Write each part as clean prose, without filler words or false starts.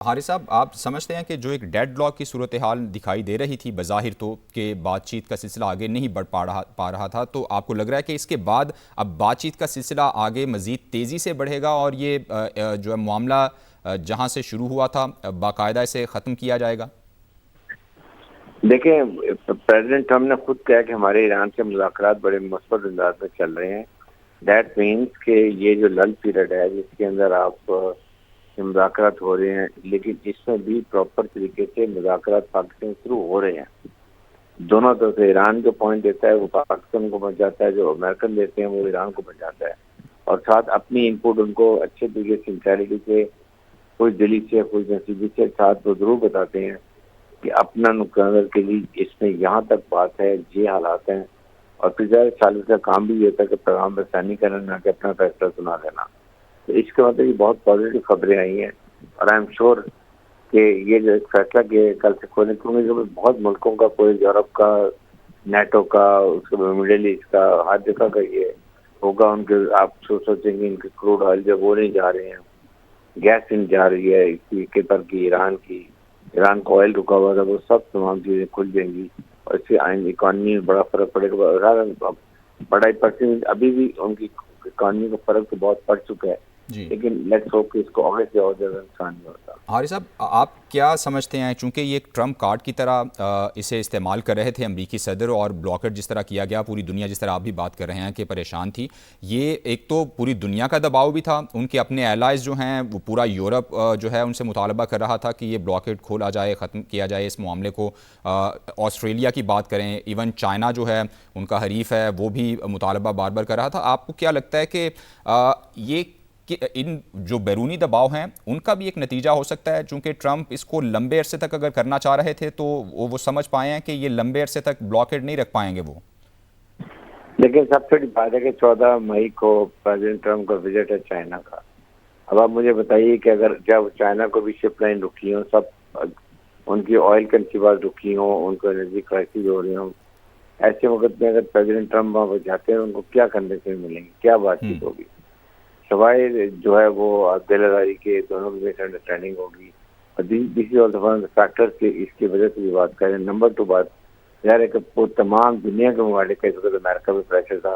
हारिस साहब, आप समझते हैं कि जो एक डेड लॉक की सूरत हाल दिखाई दे रही थी बज़ाहिर तो, कि बातचीत का सिलसिला आगे नहीं बढ़ पा रहा था, तो आपको लग रहा है कि इसके बाद अब बातचीत का सिलसिला आगे मज़ीद तेज़ी से बढ़ेगा और ये जो है मामला जहां से शुरू हुआ था बाकायदा इसे ख़त्म किया जाएगा? देखिए, प्रेसिडेंट ट्रम्प ने खुद कहा कि हमारे ईरान से मुज़ाकरात बड़े मुस्बत अंदाज में चल रहे हैं। दैट मीन्स कि ये जो लल पीरियड है जिसके अंदर आप मुज़ाकरात हो रहे हैं, लेकिन इसमें भी प्रॉपर तरीके से मुज़ाकरात पाकिस्तान शुरू हो रहे हैं। दोनों तरफ से ईरान जो पॉइंट देता है वो पाकिस्तान को पहुंचाता है, जो अमेरिकन देते हैं वो ईरान को पहुंचाता है, और साथ अपनी इनपुट उनको अच्छे तरीके सिंसेरिटी से, कोई दिली से, कोई नसीबी से साथ वो जरूर बताते हैं कि अपना नुकसान के लिए इसमें यहाँ तक बात है, ये हालात हैं। और फिर ज़्यादा साल का काम भी ये था कि पैगाम रसानी करना, ना कि अपना फैसला सुना देना। तो इसके मतलब ये बहुत पॉजिटिव खबरें आई हैं, और आई एम श्योर कि ये जो एक फैसला किया कल से खोलने, क्योंकि बहुत मुल्कों का, कोई यूरोप का, नेटो का, उसके बाद मिडिल ईस्ट का, हर जगह का ये होगा। उनके आप सोचेंगे इनके क्रूड ऑयल जो वो नहीं जा रहे हैं, गैस नहीं जा रही है कतर की, ईरान की, ईरान का ऑयल रुका हुआ था, वो सब तमाम चीज़ें खुल जाएंगी और इससे इकॉनमी में बड़ा फर्क पड़ेगा। बड़ा परसेंट अभी भी उनकी इकॉनमी का फर्क तो बहुत पड़ चुका है, जी लेकिन लेट्स होप कि इसको आगे से और ज़्यादा नुकसान नहीं होता। हारिस साहब, आप क्या समझते हैं, चूंकि ये एक ट्रम्प कार्ड की तरह इसे इस्तेमाल कर रहे थे अमरीकी सदर, और ब्लॉकेट जिस तरह किया गया, पूरी दुनिया जिस तरह आप भी बात कर रहे हैं कि परेशान थी, ये एक तो पूरी दुनिया का दबाव भी था, उनके अपने एलाइज जो हैं वो पूरा यूरोप जो है उनसे मुतालबा कर रहा था कि ये ब्लॉकेट खोला जाए, ख़त्म किया जाए इस मामले को। ऑस्ट्रेलिया की बात करें, इवन चाइना जो है उनका हरीफ है, वो भी मुतालबा बार बार कर रहा था। आपको क्या लगता है कि ये कि इन जो बैरूनी दबाव हैं उनका भी एक नतीजा हो सकता है, चूंकि ट्रंप इसको लंबे अरसे तक अगर करना चाह रहे थे तो वो समझ पाए हैं कि ये लंबे अरसे तक ब्लॉकेड नहीं रख पाएंगे वो? लेकिन सबसे बड़ी बात है कि 14 मई को प्रेसिडेंट ट्रम्प का विजिट है चाइना का। अब आप मुझे बताइए कि अगर जब चाइना को भी शिप लाइन रुकी हो, सब उनकी ऑयल कंसीवाज रुकी हो, उनको एनर्जी क्राइसिस हो रही हो, ऐसे वक्त में अगर प्रेसिडेंट ट्रम्प वहाँ पर जाते हैं उनको क्या करने से मिलेंगे, क्या बातचीत होगी? सवाए जो है वो दिलदारी के, दोनों की मिसअंडरस्टैंडिंग होगी। और this is all the factors के, इसकी वजह से भी बात करें। नंबर 2 बात यार, एक वो तमाम दुनिया के ममालिक का, इस वक्त अमेरिका में प्रेशर था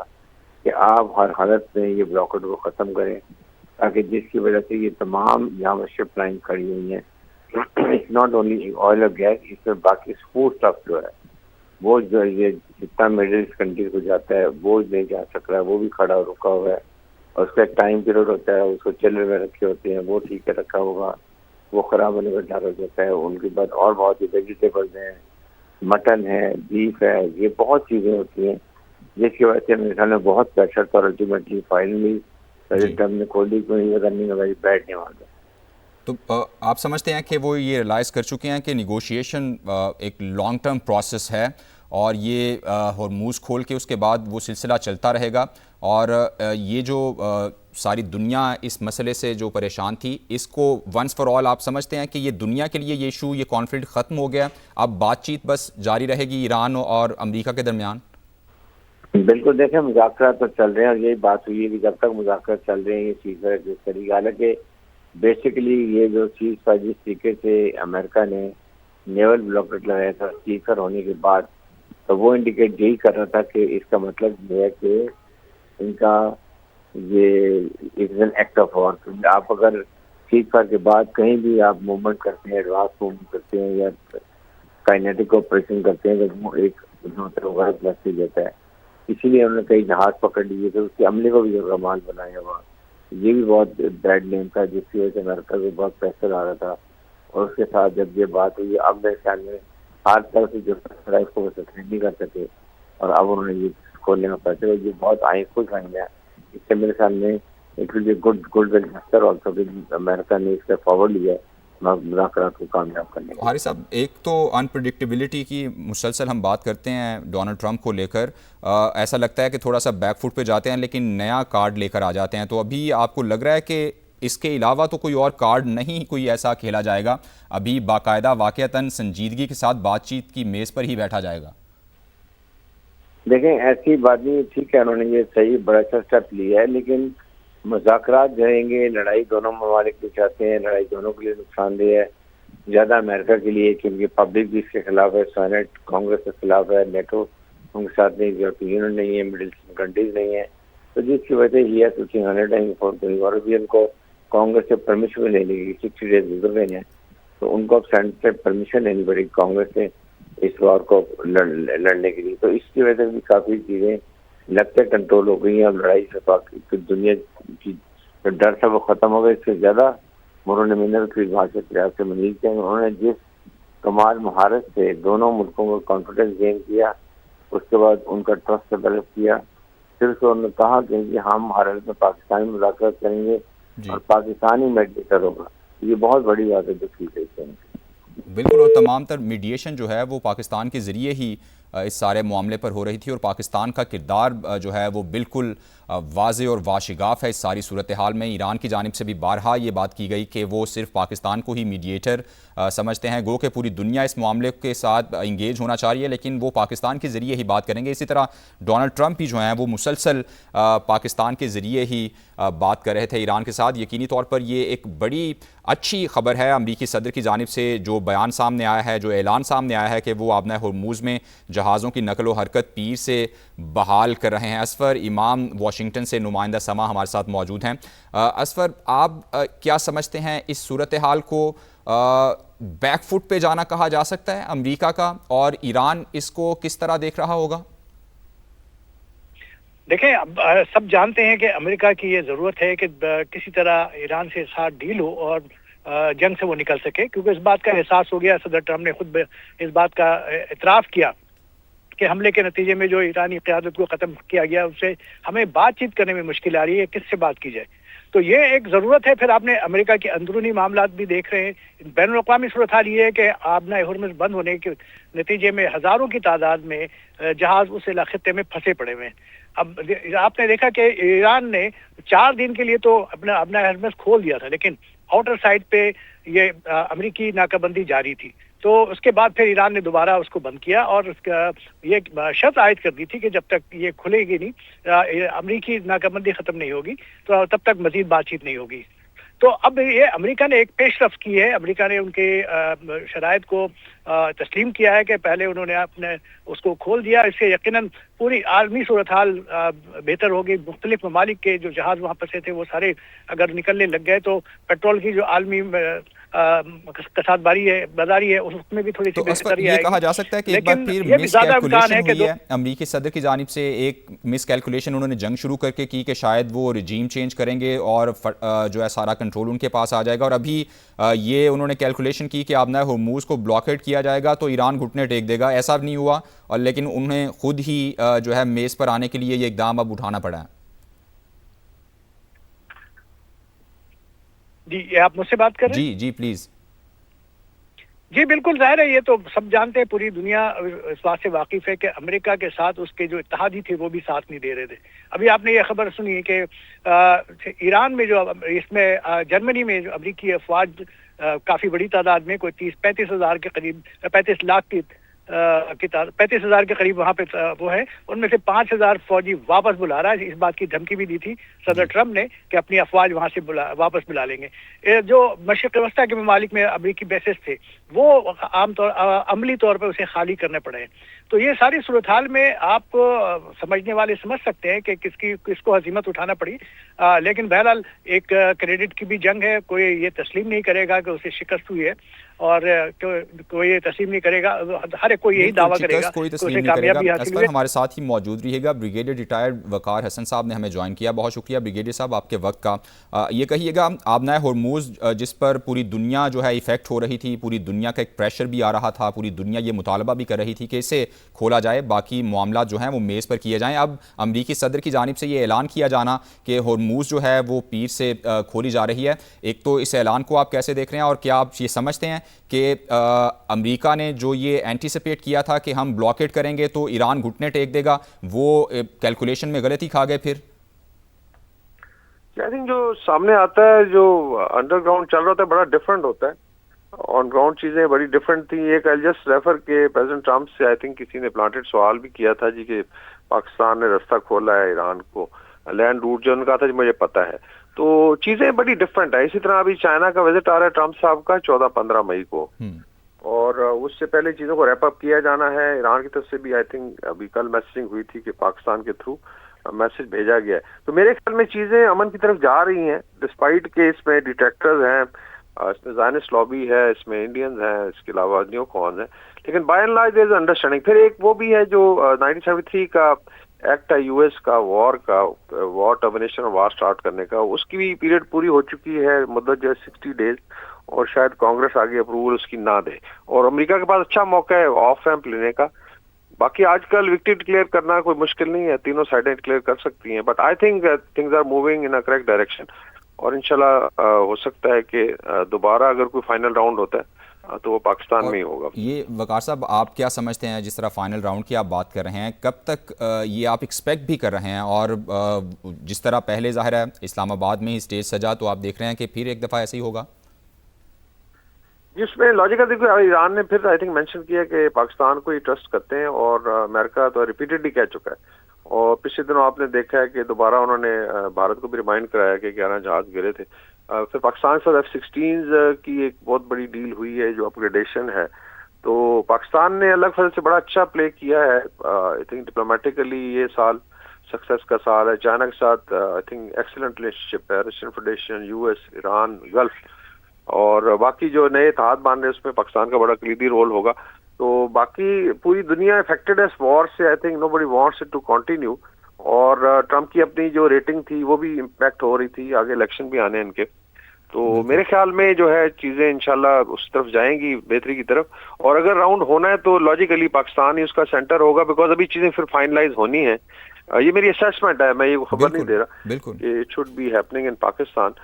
कि आप हर हालत में ये ब्लॉकेट को ख़त्म करें, ताकि जिसकी वजह से ये तमाम यहाँ शिप लाइन खड़ी हुई हैं। इट्स नॉट ओनली ऑयल और गैस, इसमें बाकी फूड स्टफ जो है वो जो ये जितना मिडिल ईस्ट कंट्रीज को जाता है वो नहीं जा सक रहा है, वो भी खड़ा रुका हुआ है। और उसका एक टाइम पीरियड होता है, उसको चिल्लर में रखे होते हैं, वो ठीक है रखा होगा, वो खराब होने का डर हो जाता है। उनके बाद और बहुत ही वेजिटेबल्स हैं, मटन है, बीफ है, ये बहुत चीज़ें होती हैं जिसकी वजह से मेरे ख्याल में बहुत प्रेशर था। अल्टीमेटली फाइनली जी, प्रेसिडेंट ने खोली को ये रनिंग वेरी बैड नहीं मानता। तो आप समझते हैं कि वो ये रियलाइज़ कर चुके हैं कि निगोशिएशन एक लॉन्ग टर्म प्रोसेस है, और ये हॉर्मूज़ खोल के उसके बाद वो सिलसिला चलता रहेगा, और ये जो सारी दुनिया इस मसले से जो परेशान थी, इसको वंस फॉर ऑल आप समझते हैं कि ये दुनिया के लिए ये इशू, ये कॉन्फ्लिक्ट ख़त्म हो गया, अब बातचीत बस जारी रहेगी ईरान और अमेरिका के दरमियान? बिल्कुल, देखें मुज़ाकरात तो चल रहे हैं, और यही बात हुई है कि जब तक मुज़ाकरात चल रहे हैं ये चीज़ है जिस तरीके, हालांकि बेसिकली ये जो चीज़ था जिस तरीके से अमेरिका ने नेवल ब्लॉकेट लगाया था सीजर होने के बाद, तो वो इंडिकेट यही कर रहा था कि इसका मतलब ये है कि इनका ये is an act of war. आप अगर सीजफायर के बाद कहीं भी आप मूवमेंट करते हैं, एडवांस मूवमेंट करते हैं या काइनेटिक ऑपरेशन करते हैं, तो वो एक गलत मैसेज देता है। इसीलिए उन्होंने कई जहाज पकड़ लिए थे, उसके अमले को भी कमाल बनाया हुआ। ये भी बहुत बैड नेम था जिसकी वजह से अमेरिका को बहुत प्रेशर आ रहा था। और उसके साथ जब ये बात हुई, अब मेरे ख्याल में हर तरह से जो फैसला है उसको वो सक्सेस नहीं कर सके, और अब उन्होंने ये खोलने का फैसला, ये बहुत आई खुश आई है। इससे मेरे ख्याल में it will be good will gesture also कि अमेरिका ने इसका फॉरवर्ड लिया है मुज़ाकरात को कामयाब करने के लिए। हारिस साहब, एक तो अनप्रडिक्टेबिलिटी की मुसलसल हम बात करते हैं डोनाल्ड ट्रंप को लेकर, ऐसा लगता है कि थोड़ा सा बैक फुट पे जाते हैं लेकिन नया कार्ड लेकर आ जाते हैं, तो अभी आपको लग रहा है कि इसके अलावा तो कोई और कार्ड नहीं कोई ऐसा खेला जाएगा, अभी बाकायदा वाक़तन संजीदगी के साथ बातचीत की मेज़ पर ही बैठा जाएगा? देखें, ऐसी बात नहीं, ठीक है उन्होंने ये सही बड़ा अच्छा स्टेप लिया है, लेकिन मुज़ाकरात रहेंगे, लड़ाई दोनों ममालिक भी चाहते हैं, लड़ाई दोनों के लिए नुकसानदेह है। ज़्यादा अमेरिका के लिए, क्योंकि पब्लिक भी इसके खिलाफ है, सेनेट कांग्रेस के खिलाफ है, नेटो उनके साथ नहीं, यूरोपियन यूनियन नहीं है, मिडिल ईस्टर्न कंट्रीज नहीं है। तो जिसकी वजह ये है कि 100 टाइम फॉर यूरोपियन को कांग्रेस से परमिशन लेने की 60 डेज गुजर गए हैं, तो उनको अब सेनेट से परमिशन लेनी पड़ेगी कांग्रेस से इस वार को लड़ने के लिए। तो इसकी वजह से भी काफ़ी चीज़ें लगते कंट्रोल हो गई हैं और लड़ाई से दुनिया की जो डर था वो खत्म हो गया। इससे ज़्यादा उन्होंने मिनरल की वहाँ से प्रयास से मनीज किया। उन्होंने जिस कमाल महारत से दोनों मुल्कों को कॉन्फिडेंस गेन किया, उसके बाद उनका ट्रस्ट डेवलप किया, फिर से उन्होंने कहा कि हम भारत में पाकिस्तानी मुलाकात करेंगे और पाकिस्तानी मेडिएटर होगा। ये बहुत बड़ी बात है जो की गई। बिल्कुल, और तमाम तर मीडिएशन जो है वो पाकिस्तान के ज़रिए ही इस सारे मामले पर हो रही थी, और पाकिस्तान का किरदार जो है वो बिल्कुल वाज़े और वाशिगाफ है इस सारी सूरत हाल में। ईरान की जानिब से भी बारहा ये बात की गई कि वो सिर्फ पाकिस्तान को ही मीडिएटर समझते हैं, गो कि पूरी दुनिया इस मामले के साथ इंगेज होना चाह रही है, लेकिन वो पाकिस्तान के ज़रिए ही बात करेंगे। इसी तरह डोनाल्ड ट्रंप ही जो हैं वो मुसलसल पाकिस्तान के ज़रिए ही बात कर रहे थे ईरान के साथ। यकीनी तौर पर ये एक बड़ी अच्छी खबर है अमरीकी सदर की जानिब से, जो बयान सामने आया है, जो ऐलान सामने आया है कि वो आबना हुर्मुज़ में जहाज़ों की नकलो हरकत पीर से बहाल कर रहे हैं। असफर इमाम वाशिंगटन से नुमाइंदा समा हमारे साथ मौजूद हैं। असफर, आप क्या समझते हैं इस सूरत हाल को बैकफुट पे जाना कहा जा सकता है अमेरिका का, और ईरान इसको किस तरह देख रहा होगा? देखें, अब सब जानते हैं कि अमेरिका की ये ज़रूरत है कि किसी तरह ईरान से साथ डील हो और जंग से वो निकल सके, क्योंकि इस बात का एहसास हो गया, सदर ट्रम्प ने खुद इस बात का इतराफ़ किया कि हमले के नतीजे में जो ईरानी क़यादत को ख़त्म किया गया उससे हमें बातचीत करने में मुश्किल आ रही है, किससे बात की जाए। तो ये एक ज़रूरत है। फिर आपने अमेरिका के अंदरूनी मामलात भी देख रहे हैं। बैनुल-अक़वामी सूरत हाल ये है कि आबना हुर्मुज़ बंद होने के नतीजे में हज़ारों की तादाद में जहाज़ उस खित्ते में फंसे पड़े हुए हैं। अब आपने देखा कि ईरान ने 4 दिन के लिए तो अपना आबना हुर्मुज़ खोल दिया था, लेकिन आउटर साइड पे ये अमेरिकी नाकाबंदी जारी थी। तो उसके बाद फिर ईरान ने दोबारा उसको बंद किया और उसका ये शर्त आयद कर दी थी कि जब तक ये खुलेगी नहीं, अमेरिकी नाकाबंदी खत्म नहीं होगी, तो तब तक मजीद बातचीत नहीं होगी। तो अब ये अमेरिका ने एक पेशरफ्त की है। अमेरिका ने उनके शराइत को तस्लीम किया है कि पहले उन्होंने अपने उसको खोल दिया। इससे यकीनन पूरी आलमी सूरत हाल बेहतर होगी। मुख्तलिफ ममालिक के जो जहाज़ वहाँ फंसे थे वो सारे अगर निकलने लग गए तो पेट्रोल की जो आलमी कसादबारी है, बाजारी है, उसमें भी थोड़ी सी बेहतरी आएगी। कहा जा सकता है कि एक बार फिर मिसकैलकुलेशन हुई है अमरीकी सदर की जानिब से। एक मिसकैलकुलेशन उन्होंने जंग शुरू करके की कि शायद वो रिजीम चेंज करेंगे और जो है सारा कंट्रोल उनके पास आ जाएगा, और अभी ये उन्होंने कैलकुलेशन की कि आबना हुर्मुज़ को ब्लॉकेट किया जाएगा तो ईरान घुटने टेक देगा। ऐसा नहीं हुआ, और लेकिन उन्हें खुद ही जो है मेज़ पर आने के लिए ये इक़दाम अब उठाना पड़ा है। जी, आप मुझसे बात कर रहे हैं? जी जी प्लीज़। जी बिल्कुल, ज़ाहिर है, ये तो सब जानते हैं, पूरी दुनिया इस बात से वाकिफ़ है कि अमेरिका के साथ उसके जो इत्तेहादी थे वो भी साथ नहीं दे रहे थे। अभी आपने ये खबर सुनी कि ईरान में जो इसमें जर्मनी में जो अमेरिकी अफवाज काफ़ी बड़ी तादाद में, कोई 30-35 हज़ार के करीब, 35 लाख की 35 हज़ार के करीब वहाँ पे वो है, उनमें से 5 हज़ार फौजी वापस बुला रहा है। इस बात की धमकी भी दी थी सदर ट्रम्प ने कि अपनी अफवाज वहाँ से वापस बुला लेंगे। जो मशरिक़ वस्ता के ममालिक में अमेरिकी बेसेस थे वो आमतौर अमली तौर पर उसे खाली करने पड़े हैं। तो ये सारी सूरत हाल में आप समझने वाले समझ सकते हैं कि किसको हज़ीमत उठाना पड़ी। लेकिन बहरहाल एक क्रेडिट की भी जंग है। कोई ये तस्लीम नहीं करेगा कि उसे शिकस्त हुई है, और कोई ये तस्लीम नहीं करेगा, हर कोई यही दावा करेगा कोई तस्लीम नहीं करेगा। असफर हमारे साथ ही मौजूद रहिएगा। ब्रिगेडियर रिटायर्ड वकार हसन साहब ने हमें ज्वाइन किया, बहुत शुक्रिया ब्रिगेडियर साहब आपके वक्त का। ये कहिएगा, आबना हुर्मुज़ जिस पर पूरी दुनिया जो है इफेक्ट हो रही थी, पूरी दुनिया का एक प्रेशर भी आ रहा था, पूरी दुनिया ये मुतालबा भी कर रही थी कि इसे खोला जाए, बाकी मामला जो हैं वो मेज़ पर किए जाएँ। अब अमरीकी सदर की जानिब से ये ऐलान किया जाना कि हुर्मुज़ जो है वो पीर से खोली जा रही है, एक तो इस ऐलान को आप कैसे देख रहे हैं, और क्या आप ये समझते हैं कि अमेरिका ने जो ये एंटीसिपेट किया था कि हम ब्लॉकेट करेंगे तो ईरान घुटने टेक देगा, वो कैलकुलेशन में गलती खा गए फिर? आई थिंक जो सामने आता है, जो अंडरग्राउंड चल रहा था, बड़ा डिफरेंट होता है। ऑन ग्राउंड चीज़ें बड़ी डिफरेंट थी। एक आई जस्ट रेफर के प्रेसिडेंट ट्रम्प से आई थिंक किसी ने प्लांटेड सवाल भी किया था जी कि पाकिस्तान ने रास्ता खोला है ईरान को, लैंड रूट जो उनका था, जो मुझे पता है। तो चीजें बड़ी डिफरेंट है। इसी तरह अभी चाइना का विजिट आ रहा है ट्रम्प साहब का 14-15 मई को, और उससे पहले चीजों को रैप अप किया जाना है। ईरान की तरफ से भी आई थिंक अभी कल मैसेजिंग हुई थी कि पाकिस्तान के थ्रू मैसेज भेजा गया है। तो मेरे ख्याल में चीजें अमन की तरफ जा रही हैं, डिस्पाइट के इसमें डिट्रैक्टर्स हैं, इसमें ज़ायनिस्ट लॉबी है, इसमें इंडियंस हैं, इसके अलावा न्यू कॉन है, लेकिन by and large there is understanding. फिर एक वो भी है जो 1973 का एक्ट है यूएस का, वॉर टर्मिनेशन और वॉर स्टार्ट करने का, उसकी भी पीरियड पूरी हो चुकी है, मुद्दत जो है 60 डेज, और शायद कांग्रेस आगे अप्रूवल उसकी ना दे, और अमेरिका के पास अच्छा मौका है ऑफ रैंप लेने का। बाकी आजकल विक्ट्री डिक्लेयर करना कोई मुश्किल नहीं है, तीनों साइडें डिक्लेयर कर सकती हैं, but I think things are moving in a correct direction, और इंशाल्लाह हो सकता है कि दोबारा अगर कोई फाइनल राउंड होता है तो वो पाकिस्तान में ही होगा। ये वकार साहब, आप क्या समझते हैं, जिस तरह फाइनल राउंड की आप बात कर रहे हैं, कब तक ये आप एक्सपेक्ट भी कर रहे हैं? और जिस तरह पहले ज़ाहिर है इस्लामाबाद में ही स्टेज सजा, तो आप देख रहे हैं कि फिर एक दफ़ा ऐसे ही होगा? जिसमें लॉजिकल देखो, ईरान ने फिर आई थिंक मेंशन किया कि पाकिस्तान को ही ट्रस्ट करते हैं, और अमेरिका तो रिपीटेडली कह चुका है, और पिछले दिनों आपने देखा है कि दोबारा उन्होंने भारत को भी रिमाइंड कराया कि 11 जहाज गिरे थे। फिर पाकिस्तान के साथ F-16 की एक बहुत बड़ी डील हुई है, जो अपग्रेडेशन है। तो पाकिस्तान ने अलग फजल से बड़ा अच्छा प्ले किया है, आई थिंक डिप्लोमेटिकली ये साल सक्सेस का साल है। चाइना के साथ आई थिंक एक्सीलेंट रिलेशनशिप है, Russian federation, US, Iran, gulf, और बाकी जो नए इत्तेहाद बांध रहे हैं उसमें पाकिस्तान का बड़ा कलीदी रोल होगा। तो बाकी पूरी दुनिया इफेक्टेड है इस वॉर से, I think nobody wants it to continue, और ट्रम्प की अपनी जो रेटिंग थी वो भी इम्पैक्ट हो रही थी, आगे इलेक्शन भी आने हैं इनके। तो मेरे ख्याल में जो है चीजें इंशाल्लाह उस तरफ जाएंगी, बेहतरी की तरफ, और अगर राउंड होना है तो लॉजिकली पाकिस्तान ही उसका सेंटर होगा, बिकॉज अभी चीजें फिर फाइनलाइज होनी है। ये मेरी असेसमेंट है, मैं ये खबर नहीं दे रहा, बिल्कुल it should be happening in Pakistan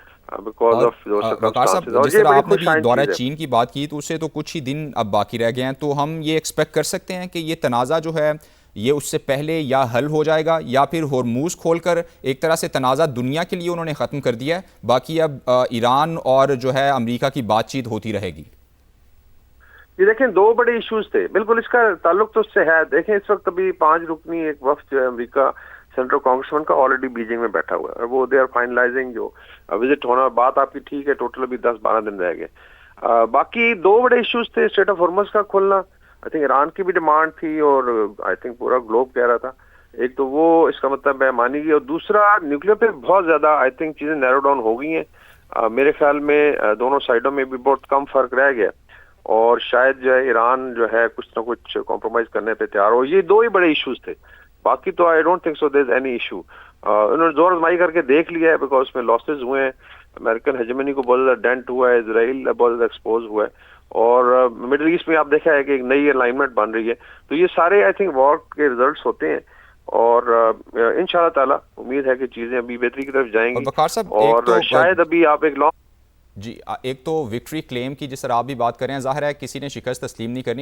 because of जो सर्कमस्टांसेस। जिस तरह आपने भी दौरा चीन की बात की, तो उससे तो कुछ ही दिन अब बाकी रह गए हैं, तो हम ये एक्सपेक्ट कर सकते हैं कि ये तनाज़ा जो है ये उससे पहले या हल हो जाएगा, या फिर होर्मुज़ खोलकर एक तरह से तनाज़ा दुनिया के लिए उन्होंने ख़त्म कर दिया है, बाकी अब ईरान और जो है अमेरिका की बातचीत होती रहेगी? ये देखें, दो बड़े इश्यूज थे, बिल्कुल इसका ताल्लुक तो उससे है। देखें इस वक्त अभी 5 रुकनी एक वफ्द जो है अमेरिका सेंट्रल कांग्रेसमैन का ऑलरेडी बीजिंग में बैठा हुआ है, वो दे आर फाइनलाइजिंग जो विजिट होना। बात आपकी ठीक है, टोटल अभी 10-12 दिन रह गए। बाकी दो बड़े इश्यूज थे, स्ट्रेट ऑफ हॉर्मुज़ का खुलना, आई थिंक ईरान की भी डिमांड थी, और आई थिंक पूरा ग्लोब कह रहा था। एक तो वो इसका मतलब है मानी गई, और दूसरा न्यूक्लियर पे बहुत ज्यादा आई थिंक चीजें नैरो डाउन हो गई हैं। मेरे ख्याल में दोनों साइडों में भी बहुत कम फर्क रह गया, और शायद जो है ईरान जो है कुछ ना कुछ कॉम्प्रोमाइज करने पे तैयार हो। ये दो ही बड़े इश्यूज थे, बाकी तो I don't think so there is any issue. उन्होंने जोर आजमाई करके देख लिया है, बिकॉज उसमें लॉसेज हुए हैं, अमेरिकन हेजेमनी को बहुत ज्यादा डेंट हुआ है, इजराइल बहुत ज्यादा एक्सपोज हुआ है, और मिडिल ईस्ट में आप देखा है कि एक नई अलाइनमेंट बन रही है। तो ये सारे आई थिंक वॉर के रिजल्ट्स होते हैं, और इंशाल्लाह ताला उम्मीद है कि चीजें अभी बेहतरी की तरफ जाएंगी, और शायद अभी आप एक लॉन्ग जी, एक तो विक्ट्री क्लेम की जिस तरह आप भी बात कर रहे हैं, जाहिर है किसी ने शिकस्त तस्लीम नहीं करनी।